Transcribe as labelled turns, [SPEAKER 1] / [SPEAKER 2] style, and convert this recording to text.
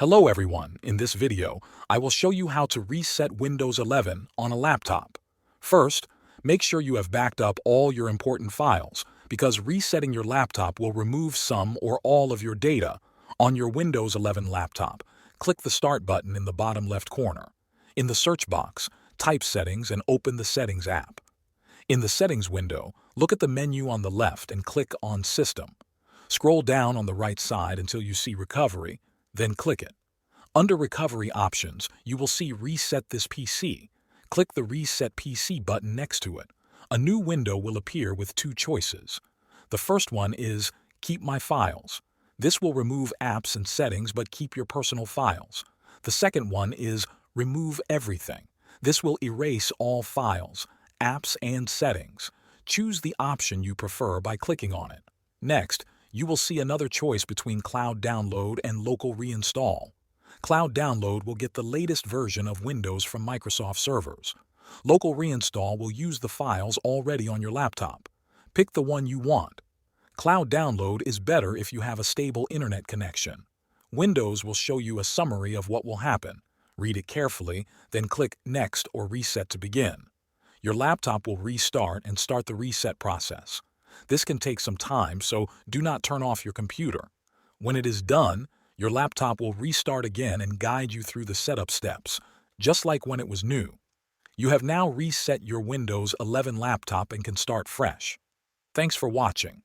[SPEAKER 1] Hello everyone, in this video, I will show you how to reset Windows 11 on a laptop. First, make sure you have backed up all your important files, because resetting your laptop will remove some or all of your data. On your Windows 11 laptop, click the Start button in the bottom left corner. In the search box, type Settings and open the Settings app. In the Settings window, look at the menu on the left and click on System. Scroll down on the right side until you see Recovery, then click it. Under Recovery Options, you will see Reset this PC. Click the Reset PC button next to it. A new window will appear with two choices. The first one is Keep My Files. This will remove apps and settings but keep your personal files. The second one is Remove Everything. This will erase all files, apps, and settings. Choose the option you prefer by clicking on it. Next, you will see another choice between Cloud Download and Local Reinstall. Cloud Download will get the latest version of Windows from Microsoft servers. Local Reinstall will use the files already on your laptop. Pick the one you want. Cloud Download is better if you have a stable internet connection. Windows will show you a summary of what will happen. Read it carefully, then click Next or Reset to begin. Your laptop will restart and start the reset process. This can take some time, so do not turn off your computer. When it is done, your laptop will restart again and guide you through the setup steps, just like when it was new. You have now reset your Windows 11 laptop and can start fresh. Thanks for watching.